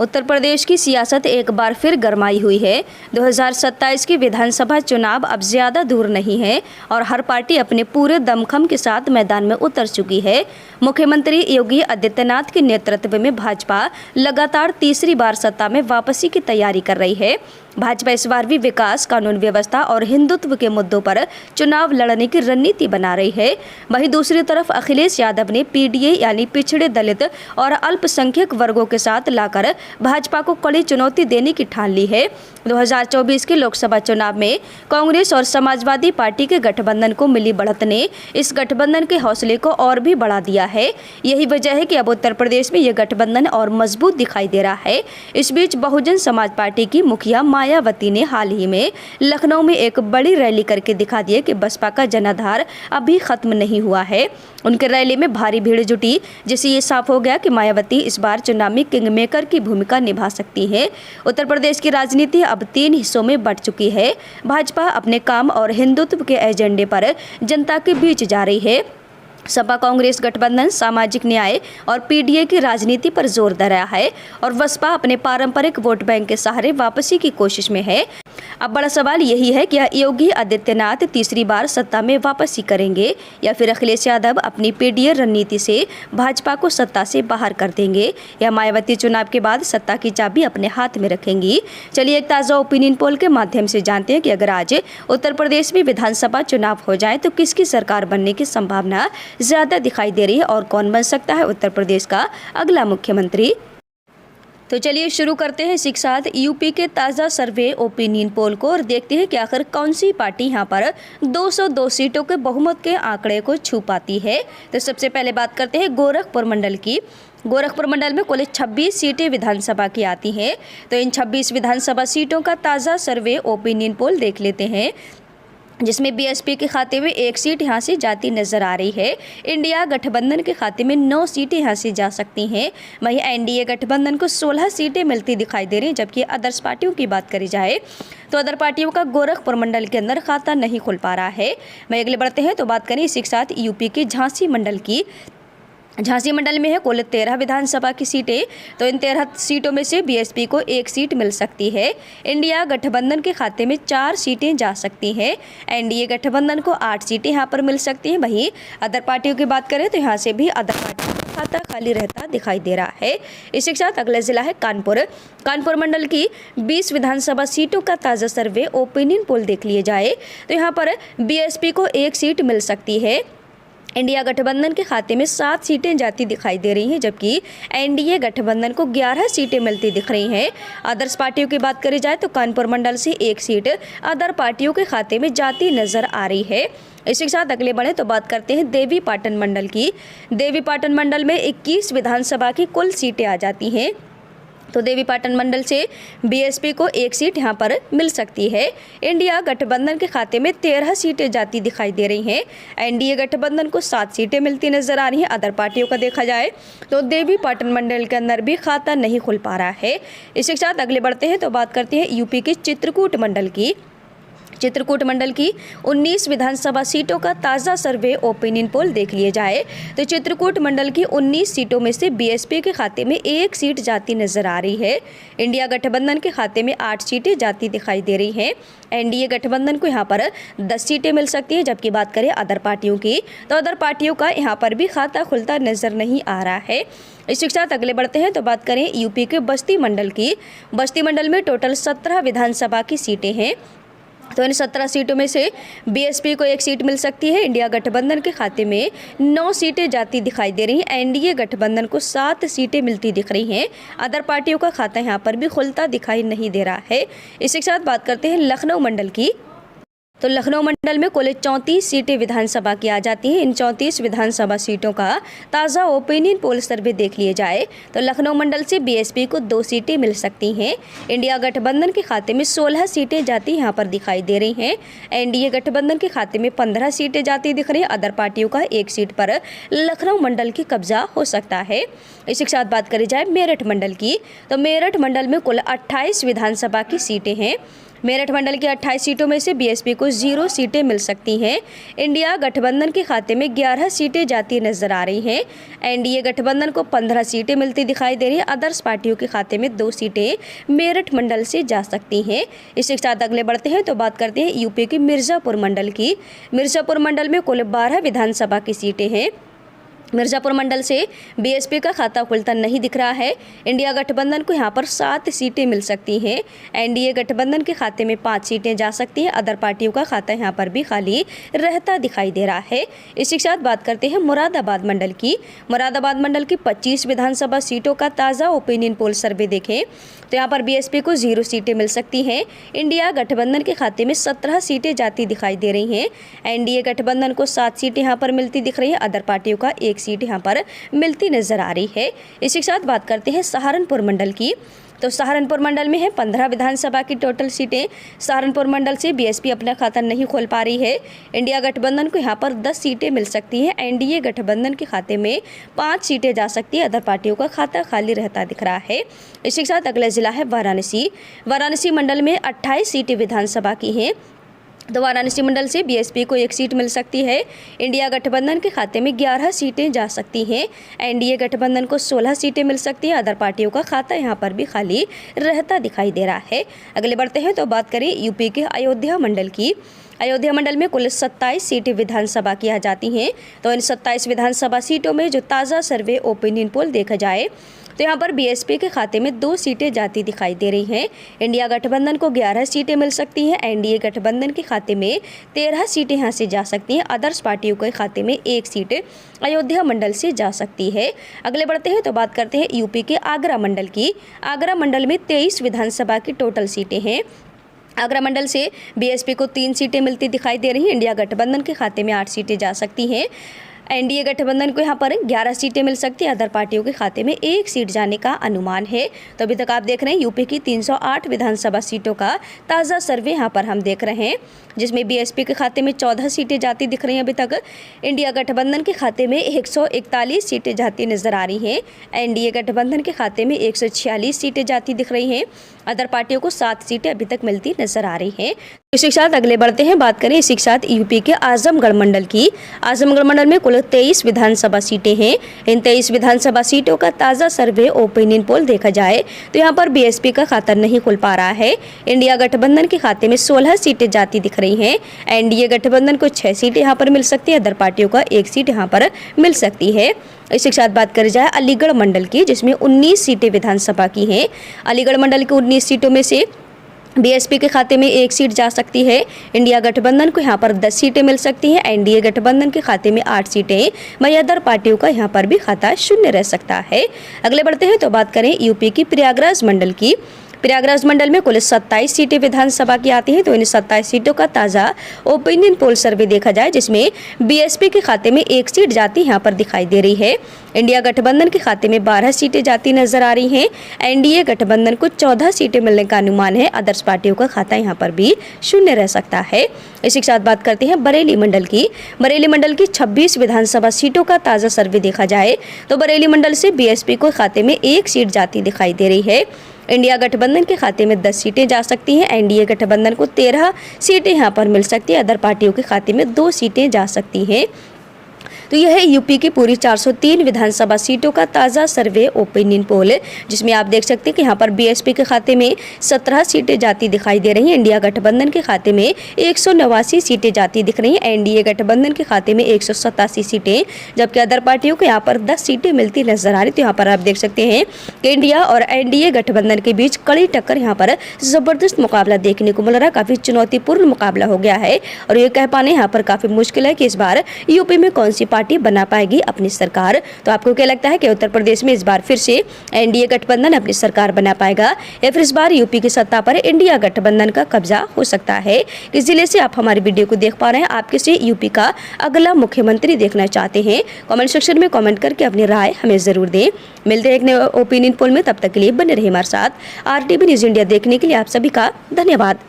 उत्तर प्रदेश की सियासत एक बार फिर गरमाई हुई है। 2027 की विधानसभा चुनाव अब ज़्यादा दूर नहीं है और हर पार्टी अपने पूरे दमखम के साथ मैदान में उतर चुकी है। मुख्यमंत्री योगी आदित्यनाथ के नेतृत्व में भाजपा लगातार तीसरी बार सत्ता में वापसी की तैयारी कर रही है। भाजपा इस बार भी विकास, कानून व्यवस्था और हिंदुत्व के मुद्दों पर चुनाव लड़ने की रणनीति बना रही है। वहीं दूसरी तरफ अखिलेश यादव ने पीडीए यानी पिछड़े, दलित और अल्पसंख्यक वर्गों के साथ लाकर भाजपा को कड़ी चुनौती देने की ठान ली है। 2024 के लोकसभा चुनाव में कांग्रेस और समाजवादी पार्टी के गठबंधन को मिली बढ़त ने इस गठबंधन के हौसले को और भी बढ़ा दिया है। यही वजह है कि अब उत्तर प्रदेश में यह गठबंधन और मजबूत दिखाई दे रहा है। इस बीच बहुजन समाज पार्टी की मुखिया मायावती ने हाल ही में लखनऊ में एक बड़ी रैली करके दिखा दिया कि बसपा का जनाधार अभी खत्म नहीं हुआ है। उनके रैली में भारी भीड़ जुटी, जिससे ये साफ हो गया कि मायावती इस बार चुनाव में किंग मेकर की भूमिका निभा सकती है। उत्तर प्रदेश की राजनीति अब 3 हिस्सों में बंट चुकी है। भाजपा अपने काम और हिंदुत्व के एजेंडे पर जनता के बीच जा रही है। सपा कांग्रेस गठबंधन सामाजिक न्याय और पीडीए की राजनीति पर जोर दे रहा है और बसपा अपने पारंपरिक वोट बैंक के सहारे वापसी की कोशिश में है। अब बड़ा सवाल यही है कि योगी आदित्यनाथ तीसरी बार सत्ता में वापसी करेंगे या फिर अखिलेश यादव अपनी पीडीए रणनीति से भाजपा को सत्ता से बाहर कर देंगे या मायावती चुनाव के बाद सत्ता की चाबी अपने हाथ में रखेंगी। चलिए एक ताज़ा ओपिनियन पोल के माध्यम से जानते हैं कि अगर आज उत्तर प्रदेश में विधानसभा चुनाव हो जाए तो किसकी सरकार बनने की संभावना ज़्यादा दिखाई दे रही है और कौन बन सकता है उत्तर प्रदेश का अगला मुख्यमंत्री। तो चलिए शुरू करते हैं इसी के साथ यूपी के ताज़ा सर्वे ओपिनियन पोल को और देखते हैं कि आखिर कौन सी पार्टी यहां पर 202 सीटों के बहुमत के आंकड़े को छू पाती है। तो सबसे पहले बात करते हैं गोरखपुर मंडल की। गोरखपुर मंडल में कुल 26 सीटें विधानसभा की आती हैं। तो इन 26 विधानसभा सीटों का ताज़ा सर्वे ओपिनियन पोल देख लेते हैं, जिसमें बीएसपी के खाते में 1 सीट यहां से जाती नजर आ रही है। इंडिया गठबंधन के खाते में 9 सीटें यहां से जा सकती हैं। वहीं एनडीए गठबंधन को 16 सीटें मिलती दिखाई दे रही हैं। जबकि अदर्स पार्टियों की बात करी जाए तो अदर पार्टियों का गोरखपुर मंडल के अंदर खाता नहीं खुल पा रहा है। वहीं अगले बढ़ते हैं तो बात करें इसी के साथ यूपी के झांसी मंडल की। झांसी मंडल में है कुल 13 विधानसभा की सीटें। तो इन 13 सीटों में से बीएसपी को 1 सीट मिल सकती है। इंडिया गठबंधन के खाते में 4 सीटें जा सकती हैं। एनडीए गठबंधन को 8 सीटें यहां पर मिल सकती हैं। वहीं अदर पार्टियों की बात करें तो यहां से भी अदर पार्टियों का खाता खाली रहता दिखाई दे रहा है। इसी के साथ अगला जिला है कानपुर। कानपुर मंडल की 20 विधानसभा सीटों का ताज़ा सर्वे ओपिनियन पोल देख लिए जाए तो यहाँ पर बीएसपी को 1 सीट मिल सकती है। इंडिया गठबंधन के खाते में 7 सीटें जाती दिखाई दे रही हैं, जबकि एनडीए गठबंधन को 11 सीटें मिलती दिख रही हैं। अदर्स पार्टियों की बात करी जाए तो कानपुर मंडल से 1 सीट अदर पार्टियों के खाते में जाती नजर आ रही है। इसी के साथ अगले बढ़े तो बात करते हैं देवी पाटन मंडल की। देवी पाटन मंडल में 21 विधानसभा की कुल सीटें आ जाती हैं। तो देवी पाटन मंडल से बीएसपी को 1 सीट यहां पर मिल सकती है। इंडिया गठबंधन के खाते में 13 सीटें जाती दिखाई दे रही हैं। एनडीए गठबंधन को 7 सीटें मिलती नजर आ रही हैं। अदर पार्टियों का देखा जाए तो देवी पाटन मंडल के अंदर भी खाता नहीं खुल पा रहा है। इसी के साथ अगले बढ़ते हैं तो बात करते हैं यूपी के चित्रकूट मंडल की। चित्रकूट मंडल की 19 विधानसभा सीटों का ताज़ा सर्वे ओपिनियन पोल देख लिए जाए तो चित्रकूट मंडल की 19 सीटों में से बीएसपी के खाते में 1 सीट जाती नजर आ रही है। इंडिया गठबंधन के खाते में 8 सीटें जाती दिखाई दे रही हैं। एनडीए गठबंधन को यहाँ पर 10 सीटें मिल सकती हैं। जबकि बात करें अदर पार्टियों की तो अदर पार्टियों का यहाँ पर भी खाता खुलता नजर नहीं आ रहा है। इसी के साथ अगले बढ़ते हैं तो बात करें यूपी के बस्ती मंडल की। बस्ती मंडल में टोटल 17 विधानसभा की सीटें हैं। तो इन 17 सीटों में से बीएसपी को 1 सीट मिल सकती है। इंडिया गठबंधन के खाते में 9 सीटें जाती दिखाई दे रही हैं। एनडीए गठबंधन को 7 सीटें मिलती दिख रही हैं। अदर पार्टियों का खाता यहाँ पर भी खुलता दिखाई नहीं दे रहा है। इसी के साथ बात करते हैं लखनऊ मंडल की। तो लखनऊ मंडल में कुल 34 सीटें विधानसभा की आ जाती हैं। इन 34 विधानसभा सीटों का ताज़ा ओपिनियन पोल सर्वे देख लिए जाए तो लखनऊ मंडल से बीएसपी को 2 सीटें मिल सकती हैं। इंडिया गठबंधन के खाते में 16 सीटें जाती यहाँ पर दिखाई दे रही हैं। एनडीए गठबंधन के खाते में 15 सीटें जाती दिख रही हैं। अदर पार्टियों का 1 सीट पर लखनऊ मंडल की कब्जा हो सकता है। इसी के साथ बात करी जाए मेरठ मंडल की तो मेरठ मंडल में कुल 28 विधानसभा की सीटें हैं। मेरठ मंडल की 28 सीटों में से बीएसपी को 0 सीटें मिल सकती हैं। इंडिया गठबंधन के खाते में 11 सीटें जाती नजर आ रही हैं। एनडीए गठबंधन को 15 सीटें मिलती दिखाई दे रही है। अदर्स पार्टियों के खाते में 2 सीटें मेरठ मंडल से जा सकती हैं। इसी के साथ अगले बढ़ते हैं तो बात करते हैं यूपी के मिर्ज़ापुर मंडल की। मिर्ज़ापुर मंडल में कुल 12 विधानसभा की सीटें हैं। मिर्ज़ापुर मंडल से बीएसपी का खाता खुलता नहीं दिख रहा है। इंडिया गठबंधन को यहां पर 7 सीटें मिल सकती हैं। एनडीए गठबंधन के खाते में 5 सीटें जा सकती हैं। अदर पार्टियों का खाता यहां पर भी खाली रहता दिखाई दे रहा है। इसी के साथ बात करते हैं मुरादाबाद मंडल की। मुरादाबाद मंडल की 25 विधानसभा सीटों का ताज़ा ओपिनियन पोल सर्वे देखें तो यहाँ पर बीएसपी को 0 सीटें मिल सकती हैं। इंडिया गठबंधन के खाते में 17 सीटें जाती दिखाई दे रही हैं। एनडीए गठबंधन को 7 सीटें यहाँ पर मिलती दिख रही हैं। अदर पार्टियों का 1 सीट यहाँ पर मिलती नजर आ रही है। इसी के साथ बात करते हैं सहारनपुर मंडल की। तो सहारनपुर मंडल में है 15 विधानसभा की टोटल सीटें। सहारनपुर मंडल से बीएसपी अपना खाता नहीं खोल पा रही है। इंडिया गठबंधन को यहाँ पर 10 सीटें मिल सकती हैं। एनडीए गठबंधन के खाते में 5 सीटें जा सकती है। अदर पार्टियों का खाता खाली रहता दिख रहा है। इसी के साथ अगला जिला है वाराणसी। वाराणसी मंडल में 28 सीटें विधानसभा की हैं। तो वाराणसी मंडल से बीएसपी को 1 सीट मिल सकती है। इंडिया गठबंधन के खाते में 11 सीटें जा सकती हैं। एनडीए गठबंधन को 16 सीटें मिल सकती हैं। अदर पार्टियों का खाता यहां पर भी खाली रहता दिखाई दे रहा है। अगले बढ़ते हैं तो बात करें यूपी के अयोध्या मंडल की। अयोध्या मंडल में कुल 27 सीटें विधानसभा की आ जाती हैं। तो इन 27 विधानसभा सीटों में जो ताज़ा सर्वे ओपिनियन पोल देखा जाए तो यहाँ पर बीएसपी के खाते में 2 सीटें जाती दिखाई दे रही हैं। इंडिया गठबंधन को 11 सीटें मिल सकती हैं। एनडीए गठबंधन के खाते में 13 सीटें यहाँ से जा सकती हैं। अदर्स पार्टियों के खाते में 1 सीट अयोध्या मंडल से जा सकती है। अगले बढ़ते हैं तो बात करते हैं यूपी के आगरा मंडल की। आगरा मंडल में 23 विधानसभा की टोटल सीटें हैं। आगरा मंडल से बीएसपी को 3 सीटें मिलती दिखाई दे रही हैं। इंडिया गठबंधन के खाते में 8 सीटें जा सकती हैं। एनडीए गठबंधन को यहाँ पर 11 सीटें मिल सकती है। अदर पार्टियों के खाते में 1 सीट जाने का अनुमान है। तो अभी तक आप देख रहे हैं यूपी की 308 विधानसभा सीटों का ताज़ा सर्वे यहाँ पर हम देख रहे हैं, जिसमें बीएसपी के खाते में 14 सीटें जाती दिख रही हैं अभी तक। इंडिया गठबंधन के खाते में 141 सीटें जाती नजर आ रही हैं। एनडीए गठबंधन के खाते में 146 सीटें जाती दिख रही हैं। अदर पार्टियों को 7 सीटें अभी तक मिलती नजर आ रही हैं। इसी के साथ अगले बढ़ते हैं, बात करें इसी के साथ यूपी के आजमगढ़ मंडल की। आजमगढ़ मंडल में कुल 23 विधानसभा सीटें हैं। इन 23 विधानसभा सीटों का ताज़ा सर्वे ओपिनियन पोल देखा जाए तो यहाँ पर बीएसपी का खाता नहीं खुल पा रहा है। इंडिया गठबंधन के खाते में 16 सीटें जाती दिख रही हैं। एनडीए गठबंधन को 6 सीटें यहाँ पर मिल सकती है। अदर पार्टियों का 1 सीट यहाँ पर मिल सकती है। इसी के साथ बात करी जाए अलीगढ़ मंडल की, जिसमें 19 सीटें विधानसभा की हैं। अलीगढ़ मंडल की 19 सीटों में से बीएसपी के खाते में 1 सीट जा सकती है। इंडिया गठबंधन को यहाँ पर 10 सीटें मिल सकती हैं। एनडीए गठबंधन के खाते में 8 सीटें, वहीं अदर पार्टियों का यहाँ पर भी खाता शून्य रह सकता है। अगले बढ़ते हैं तो बात करें यूपी की प्रयागराज मंडल की। प्रयागराज मंडल में कुल 27 सीटें विधानसभा की आती हैं। तो इन 27 सीटों का ताज़ा ओपिनियन पोल सर्वे देखा जाए, जिसमें बीएसपी के खाते में 1 सीट जाती यहाँ पर दिखाई दे रही है। इंडिया गठबंधन के खाते में 12 सीटें जाती नजर आ रही हैं। एनडीए गठबंधन को 14 सीटें मिलने का अनुमान है। अदर्स पार्टियों का खाता यहाँ पर भी शून्य रह सकता है। इसी के साथ बात करते हैं बरेली मंडल की। बरेली मंडल की 26 विधानसभा सीटों का ताज़ा सर्वे देखा जाए तो बरेली मंडल से बीएसपी को खाते में 1 सीट जाती दिखाई दे रही है। इंडिया गठबंधन के खाते में 10 सीटें जा सकती हैं। एनडीए गठबंधन को 13 सीटें यहाँ पर मिल सकती है। अदर पार्टियों के खाते में 2 सीटें जा सकती हैं। तो यह है यूपी की पूरी 403 विधानसभा सीटों का ताज़ा सर्वे ओपिनियन पोल, जिसमें आप देख सकते हैं कि यहाँ पर बीएसपी के खाते में 17 सीटें जाती दिखाई दे रही हैं। इंडिया गठबंधन के खाते में 189 सीटें जाती दिख रही हैं। एनडीए गठबंधन के खाते में 187 सीटें, जबकि अदर पार्टियों को यहाँ पर 10 सीटें मिलती नजर आ रही। तो यहाँ पर आप देख सकते हैं कि इंडिया और एनडीए गठबंधन के बीच कड़ी टक्कर, यहाँ पर ज़बरदस्त मुकाबला देखने को मिल रहा है। काफ़ी चुनौतीपूर्ण मुकाबला हो गया है और ये कह पाने यहाँ पर काफ़ी मुश्किल है कि इस बार यूपी में कौन सी पार्टी बना पाएगी अपनी सरकार। तो आपको क्या लगता है कि उत्तर प्रदेश में इस बार फिर से एनडीए गठबंधन अपनी सरकार बना पाएगा या फिर इस बार यूपी की सत्ता पर इंडिया गठबंधन का कब्जा हो सकता है? किस जिले से आप हमारी वीडियो को देख पा रहे हैं? आप किसे यूपी का अगला मुख्यमंत्री देखना चाहते हैं? कमेंट सेक्शन में कमेंट करके अपनी राय हमें जरूर दें। मिलते हैं एक नए ओपिनियन पोल में, तब तक के लिए बने रहिए हमारे साथ। आरटीवी न्यूज़ इंडिया देखने के लिए आप सभी का धन्यवाद।